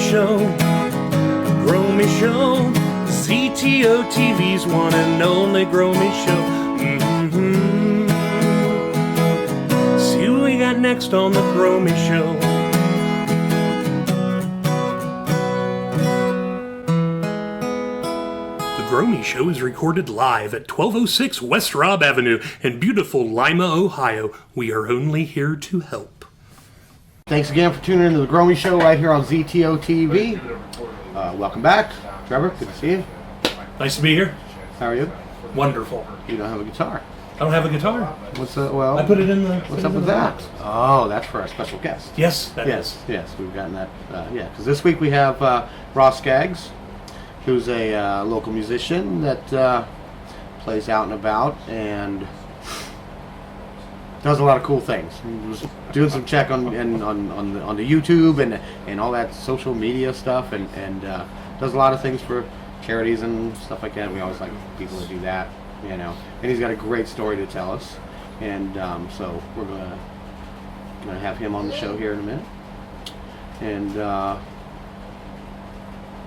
Show. Groamy Show. ZTO TV's one and only Groamy Show. See what we got next on the Groamy Show. The Groamy Show is recorded live at 1206 West Robb Avenue in beautiful Lima, Ohio. We are only here to help. Thanks again for tuning into the Groamy Show right here on ZTO TV. Welcome back. Trevor, good to see you. Nice to be here. How are you? Wonderful. You don't have a guitar. I don't have a guitar. What's well? I put it in the. What's up with that? Oh, that's for our special guest. Yes, that is. Yes, we've gotten that. Yeah, because this week we have Ross Skaggs, who's a local musician that plays out and about and does a lot of cool things. He was doing some check on the YouTube and all that social media stuff, and does a lot of things for charities and stuff like that. We always like people to do that, you know. And he's got a great story to tell us, and so we're gonna have him on the show here in a minute. And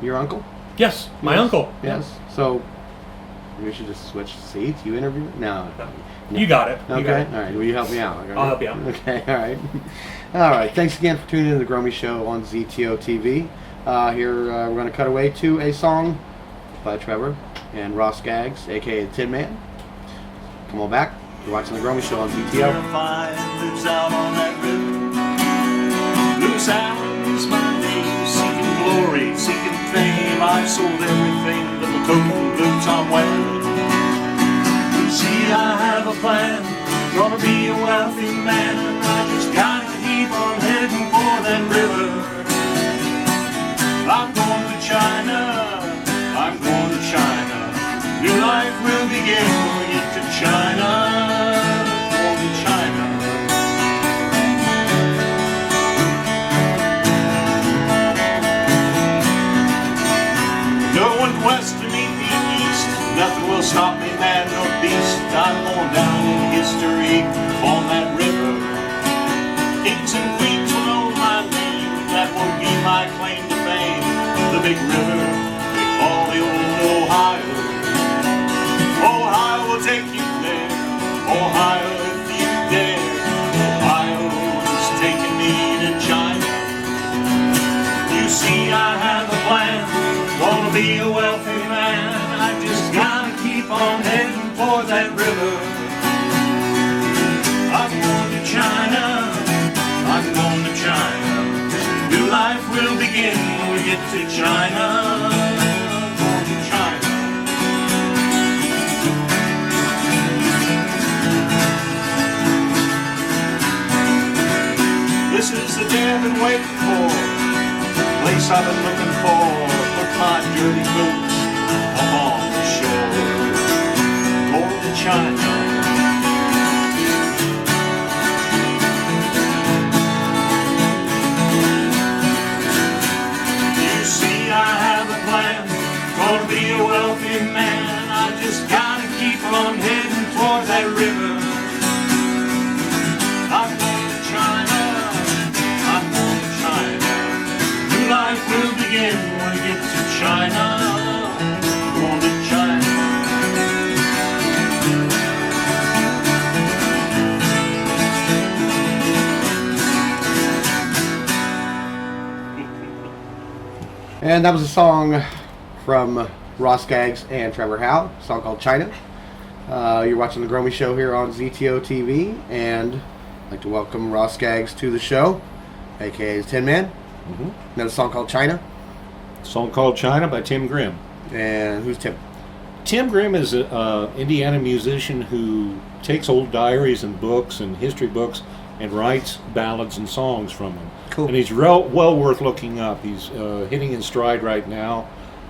your uncle? Yes, my uncle. Yes. So we should just switch seats. You interview? No. You got it. Okay. You got it. All right. Will you help me out? I'll help you out. Okay. All right. All right. Thanks again for tuning in to the Groamy Show on ZTO TV. Here we're going to cut away to a song by Trevor and Ross Skaggs, aka Tinman. Come on back. You're watching the Groamy Show on ZTO. Lives out on that river. Blue sounds my name, seeking glory, seeking fame. I've sold everything but the coat and boots I'm wearing. You see, I have a plan, gonna be a wealthy man, and I just gotta keep on heading for that river. I'm going to China, I'm going to China. New life will begin when we get to China. Going to China. Going west to meet the east. Nothing will stop me, man nor beast. I'm going down in history on that river. Kings and queens will know my name. That will be my claim to fame. The big river they call the old Ohio. Ohio will take you there. Ohio, if you dare. Ohio is taking me to China. You see, I have a plan. Gonna be a wealthy man. I just gotta keep on heading for that river. I'm going to China. I'm going to China. New life will begin when we get to China. Going to China. This is the day I've been waiting for, the place I've been looking for. Put my dirty boots up on the shore. Going to China. You see, I have a plan, gonna be a wealthy man. I just gotta keep on heading toward that river. I'm going to China. I'm going to China. New life will begin when we get to China. Going to China. And that was a song from Ross Skaggs and Trevor Howe, a song called China. You're watching the Groamy Show here on ZTO TV, and I'd like to welcome Ross Skaggs to the show, aka Tinman. Another song called China. A song called China by Tim Grimm. And who's Tim? Tim Grimm is an Indiana musician who takes old diaries and books and history books and writes ballads and songs from them. Cool. And he's well worth looking up. He's hitting his stride right now.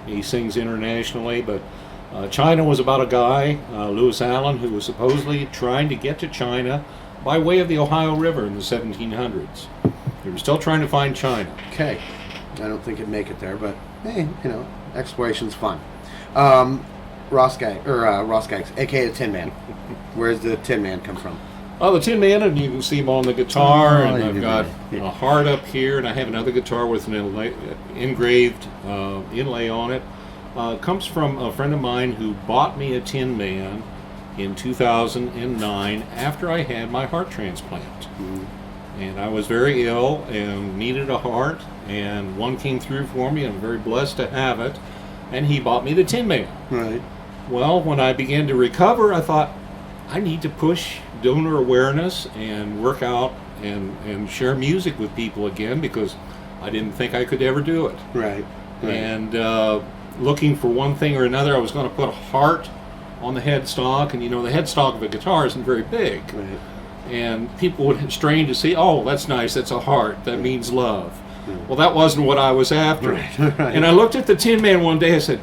He sings internationally, but China was about a guy, Lewis Allen, who was supposedly trying to get to China by way of the Ohio River in the 1700s. They were still trying to find China. Okay. I don't think it'd make it there, but hey, you know, exploration's fun. Ross Skaggs, aka Tinman. Where's the Tinman come from? Oh, the Tin Man, and you can see him on the guitar, Oh, and I've got yeah. a heart up here, and I have another guitar with an engraved inlay on it. Comes from a friend of mine who bought me a Tin Man in 2009 after I had my heart transplant. And I was very ill and needed a heart, and one came through for me, and I'm very blessed to have it, and he bought me the Tin Man. Right. Well, when I began to recover, I thought, I need to push donor awareness and work out and share music with people again, because I didn't think I could ever do it. Right. And looking for one thing or another, I was going to put a heart on the headstock, and the headstock of a guitar isn't very big. Right. And people would strain to see, oh, that's nice, that's a heart, that means love. Well, that wasn't what I was after. Right. Right. And I looked at the Tin Man one day, I said,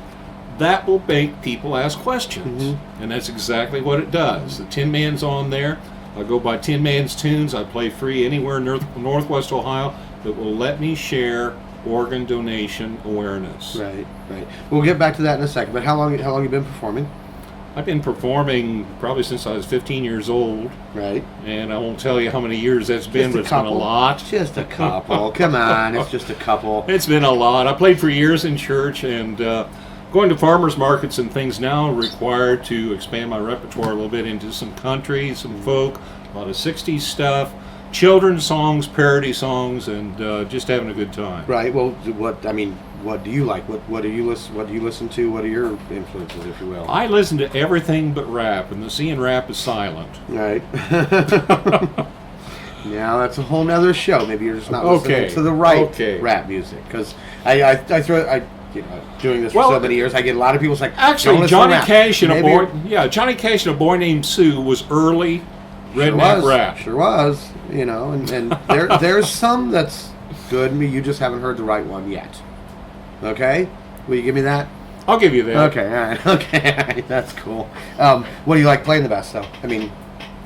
that will make people ask questions. And that's exactly what it does. The Tin Man's on there. I go by Tin Man's tunes. I play free anywhere in Northwest Ohio that will let me share organ donation awareness. Right. Right. We'll get back to that in a second. But how long you been performing? I've been performing probably since I was 15 years old, Right. and I won't tell you how many years that's been, but it's been a lot. Just a couple. Come on, it's just a couple. It's been a lot. I played for years in church, and going to farmers markets and things now required to expand my repertoire a little bit into some country, some folk, a lot of 60s stuff, children's songs, parody songs, and just having a good time. Right. Well, what do you like? What do you listen to? What are your influences, if you will? I listen to everything but rap, and the C in rap is silent. Right. Now that's a whole nother show. Maybe you're just not listening to the right rap music. Because I doing this for so many years, I get a lot of people like, actually, Johnny Cash and Johnny Cash and a boy named Sue was early redneck rap. Sure was. And there's some that's good. You just haven't heard the right one yet. Okay? Will you give me that? I'll give you that. Okay, all right. Okay, all right. That's cool. What do you like playing the best, though? I mean,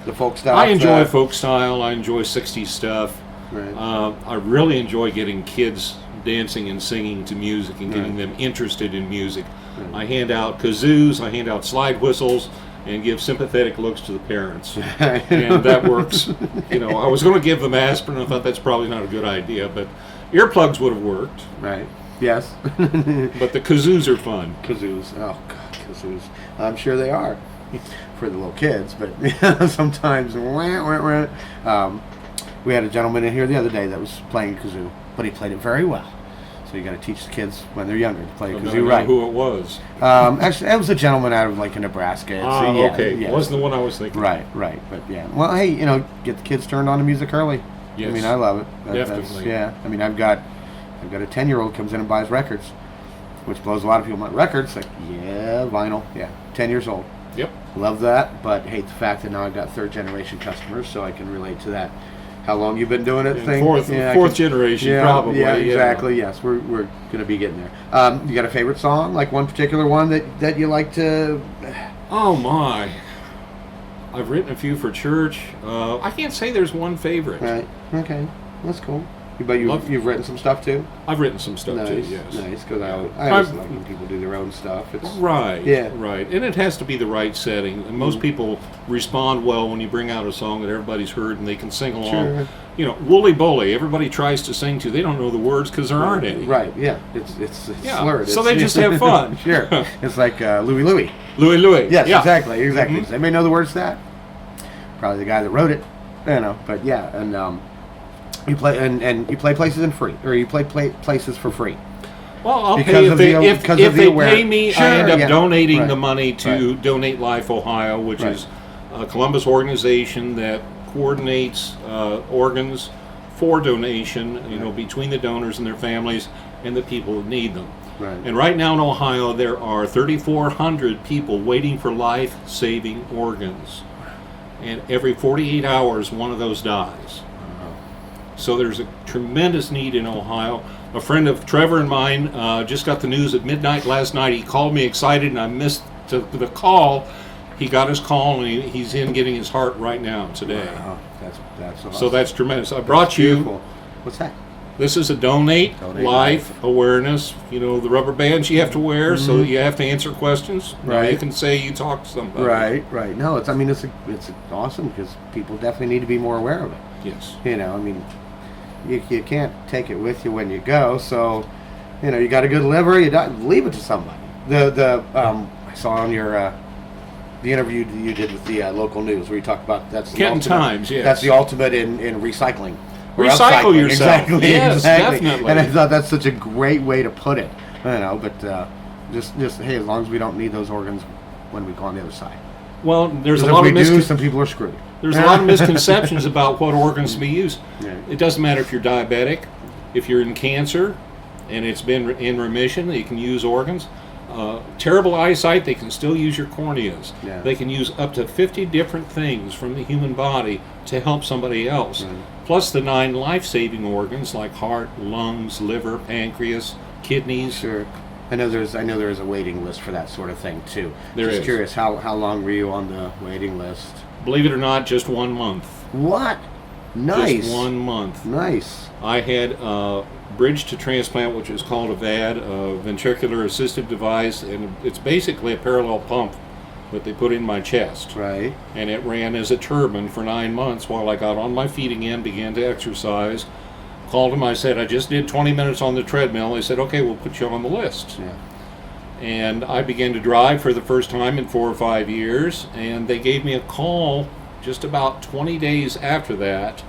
the folk stuff? I enjoy folk style. I enjoy 60s stuff. Right. I really enjoy getting kids dancing and singing to music and getting them interested in music. I hand out kazoos, I hand out slide whistles, and give sympathetic looks to the parents. And that works. I was going to give them aspirin. I thought that's probably not a good idea, but earplugs would have worked. Right. Yes. But the kazoos are fun. Kazoos. Oh, God, kazoos. I'm sure they are for the little kids, but sometimes. We had a gentleman in here the other day that was playing kazoo, but he played it very well. So you got to teach the kids when they're younger to play kazoo right. Who it was? Actually, it was a gentleman out of Nebraska. Okay. Yeah. Wasn't the one I was thinking. Right. But yeah. Well, hey, get the kids turned on to music early. Yes. I mean, I love it. Definitely. I mean, I've got a 10-year-old comes in and buys records, which blows a lot of people. Records, like, yeah, vinyl, yeah, 10 years old. Yep. Love that, but hate the fact that now I've got third-generation customers, so I can relate to that. How long you've been doing it thing? Fourth generation, probably. Yeah, exactly. Yeah. Yes, we're going to be getting there. You got a favorite song, like one particular one that you like to? Oh my! I've written a few for church. I can't say there's one favorite. Right. Okay. That's cool. But you've written some stuff too? I've written some stuff too, yes. Nice, because I always like when people do their own stuff. It's, right, yeah. Right. And it has to be the right setting. And most people respond well when you bring out a song that everybody's heard and they can sing along. Sure. Woolly Bully, everybody tries to sing to. They don't know the words because there aren't any. Right, yeah. It's slurred. So they just have fun. Sure. It's like Louie Louie. Louie. Yes, yeah. Exactly. Mm-hmm. Does anybody know the words to that? Probably the guy that wrote it. But yeah, and you play and you play places you play places for free. Well, I'll pay if they pay me. Sure, I end up donating the money to Donate Life Ohio, which is a Columbus organization that coordinates organs for donation, between the donors and their families and the people that need them. Right. And right now in Ohio, there are 3,400 people waiting for life-saving organs, and every 48 hours, one of those dies. So there's a tremendous need in Ohio. A friend of Trevor and mine just got the news at midnight last night. He called me excited, and I missed the call. He got his call, and he's in getting his heart right now today. Wow, that's awesome. So that's tremendous. I brought you. What's that? This is a donate Donate life life. awareness. You know, the rubber bands you have to wear so that you have to answer questions. Now, Right. you can say you talked to somebody. Right. No, it's awesome because people definitely need to be more aware of it. Yes. You know, I mean, you can't take it with you when you go. So, you know, you got a good liver, leave it to somebody. I saw on your the interview you did with the local news where you talked about that's the Kenton ultimate, Times, yes. That's the ultimate in recycling. Or Recycle upcycling. yourself. Exactly. Yes, exactly. definitely. And I thought that's such a great way to put it. You know, but just hey, as long as we don't need those organs when we go on the other side. Well, there's Because a lot if of we do, some people are screwed. There's a lot of misconceptions about what organs to be used. Yeah. It doesn't matter if you're diabetic, if you're in cancer, and it's been in remission, you can use organs. Terrible eyesight, they can still use your corneas. Yeah. They can use up to 50 different things from the human body to help somebody else. Right. Plus the 9 life-saving organs like heart, lungs, liver, pancreas, kidneys. Sure. I know there is a waiting list for that sort of thing too. There Just is. curious, how long were you on the waiting list? Believe it or not, just 1 month. What? Nice. Just 1 month. Nice. I had a bridge to transplant, which is called a VAD, a ventricular assistive device, and it's basically a parallel pump that they put in my chest. Right. And it ran as a turbine for 9 months while I got on my feet again, began to exercise. Called them, I said, I just did 20 minutes on the treadmill. They said, okay, we'll put you on the list. Yeah. And I began to drive for the first time in 4 or 5 years, and they gave me a call just about 20 days after that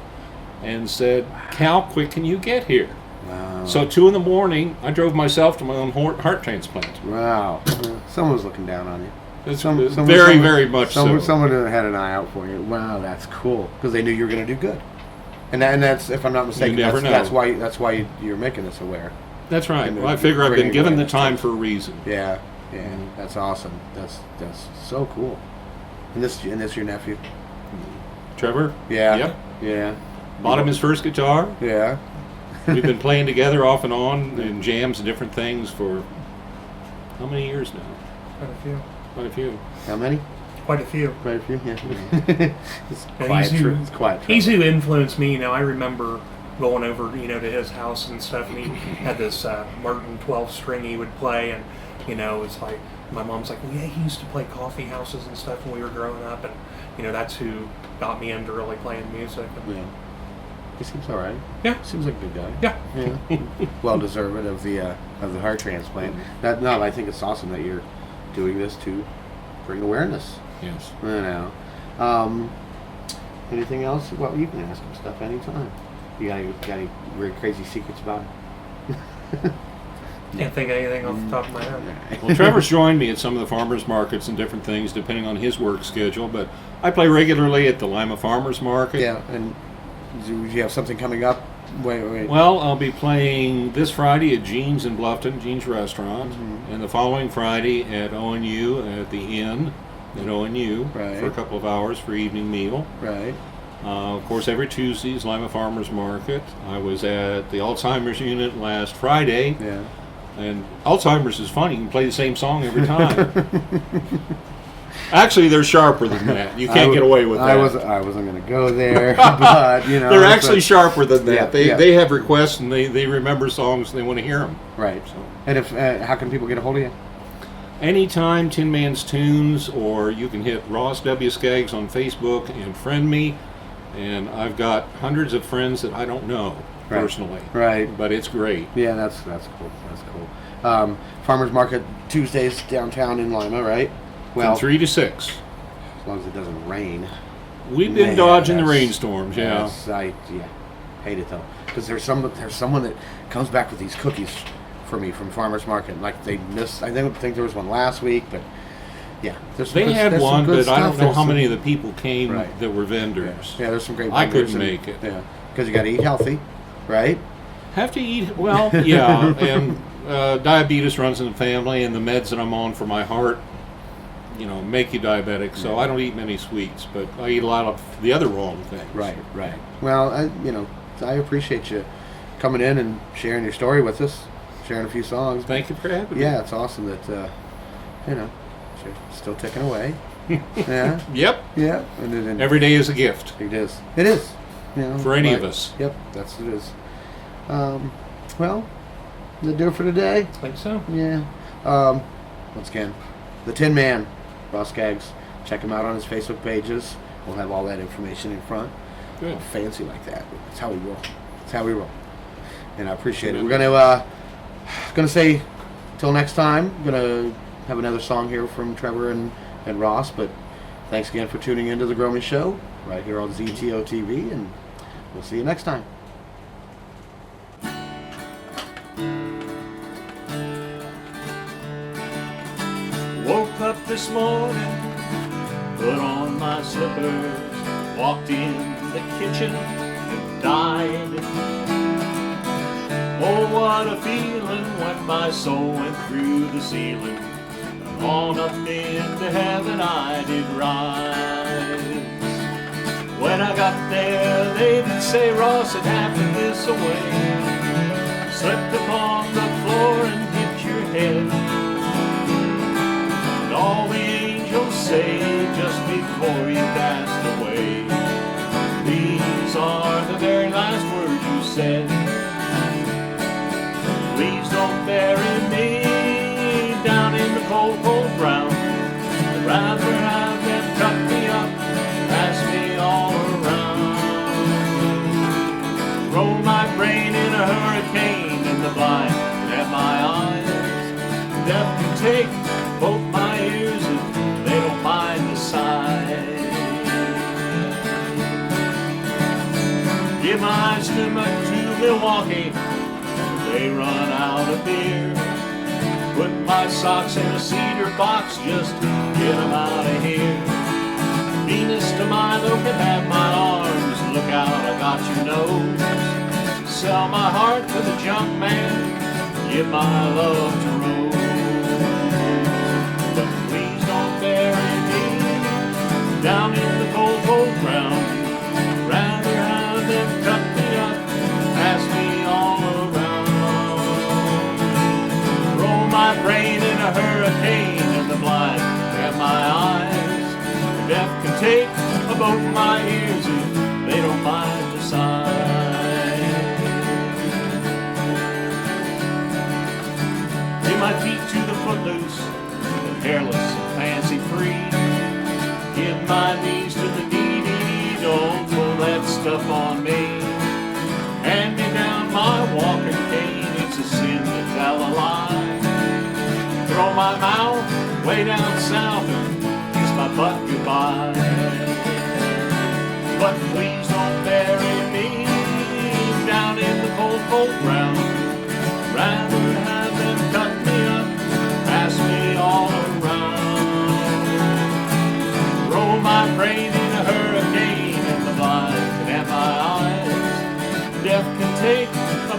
and said, how quick can you get here? Wow. So at 2 in the morning, I drove myself to my own heart transplant. Wow. Someone's looking down on you. It's Someone- very much so. Someone had an eye out for you. Wow, that's cool. Because they knew you were going to do good. And that's, if I'm not mistaken, never know. that's why you're making us aware. That's right. And Well, I figure I've been bringing given the awareness time to- for a reason. Yeah. That's awesome. That's so cool. And this your nephew? Trevor? Yeah. Yep. Yeah. Bought him his first guitar. Yeah. We've been playing together off and on in jams and different things for how many years now? Quite a few. Quite a few. How many? Quite a few. Quite a few. Yeah. It's And quiet. he's who- It's quiet. He's who influenced me. You know, I remember going over, to his house and stuff, and he had this Martin 12 string he would play, and it was like my mom's like, well, yeah, he used to play coffee houses and stuff when we were growing up, and that's who got me into really playing music. Yeah. He seems all right. Yeah. Seems like a good guy. Yeah. Yeah. Well deserved of the heart transplant. I think it's awesome that you're doing this to bring awareness. Yes. Anything else? Well, you can ask him stuff anytime. You got any weird, crazy secrets about it? Can't think of anything off the top of my head. Well, Trevor's joined me at some of the farmers markets and different things depending on his work schedule, but I play regularly at the Lima Farmers Market. Yeah, and do you have something coming up? Wait. Well, I'll be playing this Friday at Jean's in Bluffton, Jean's Restaurant, and the following Friday at ONU at the Inn at ONU Right. for a couple of hours for evening meal. Right. Of course, every Tuesday is Lima Farmers Market. I was at the Alzheimer's unit last Friday, Yeah. and Alzheimer's is fun. You can play the same song every time. Actually, they're sharper than that. You can't get away with that. I wasn't going to go there, but They're actually sharper than that. Yeah, They have requests and they remember songs and they want to hear them. right. So. And if how can people get a hold of you? Anytime Tinman's Tunes, or you can hit Ross W. Skaggs on Facebook and friend me. And I've got hundreds of friends that I don't know Right. personally. Right. But it's great. Yeah, that's cool. That's cool. Farmers Market Tuesdays downtown in Lima, right? From 3 to 6. as long as it doesn't rain. We've been Man, dodging the that's- rainstorms, yeah. Hate it though, because there's someone that comes back with these cookies for me from Farmers Market. Like they missed. I think there was one last week, but yeah, there's some They good- had there's some one, good but I don't stuff. know There's how some- many of the people came Right. that were vendors. Yeah, there's some great. I vendors couldn't and- make it. Yeah, because you got to eat healthy, right? Have to eat, well, yeah, and diabetes runs in the family, and the meds that I'm on for my heart, make you diabetic, so I don't eat many sweets, but I eat a lot of the other wrong things. Right. Well, I appreciate you coming in and sharing your story with us, sharing a few songs. Thank you for having me. Yeah, it's awesome that you're still ticking away. Yeah, Yep. yeah. And Every day is a gift. it is. It is. For any of but- us. Yep, that's what it is. Well, does that do it for today? I think so. Yeah. Once again, the Tin Man, Ross Skaggs. Check him out on his Facebook pages. We'll have all that information in front. Good. Fancy like that. That's how we roll. That's how we roll. And I appreciate it. We're gonna say till next time. Gonna have another song here from Trevor and Ross. But thanks again for tuning into the Groamy Show right here on ZTO TV, and we'll see you next time. Woke up this morning, put on my slippers, walked in the kitchen and died. Oh, what a feeling when my soul went through the ceiling, and on up into heaven I did rise. When I got there, they did say Ross had happened this away. Slipped upon the floor and hit your head. All the angels say just before you passed away, these are the very last words you said. Please don't bury me down in the cold, cold ground. I'd rather have them cut me up, pass me all around. Roll my brain in a hurricane, and the blind can have my eyes. Death can take both my ears if they don't mind the size. Give my stomach to Milwaukee, they run out of beer. Put my socks in a cedar box, just get them out of here. Venus de Milo can have my arms, look out, I got your nose. Sell my heart to the junk man, give my love to Rose. Bury me down in the cold, cold ground. Rather have them cut me up, pass me all around. Roll my brain in a hurricane, and the blind have my eyes. Death can take both my ears if they don't mind the size. Give my feet to the footloose, hairless, fancy free. Give my knees to the needy, don't pull that stuff on me. Hand me down my walking cane, it's a sin to tell a lie. Throw my mouth way down south and kiss my butt goodbye. But please don't bury me down in the cold, cold ground. Rather have them cut me up, pass me all around. Roll my brain in a hurricane, and the blind can have my eyes. Death can take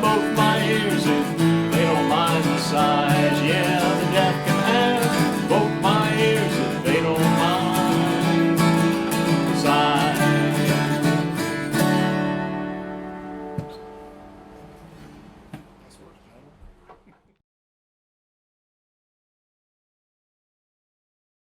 both my ears if they don't mind the size.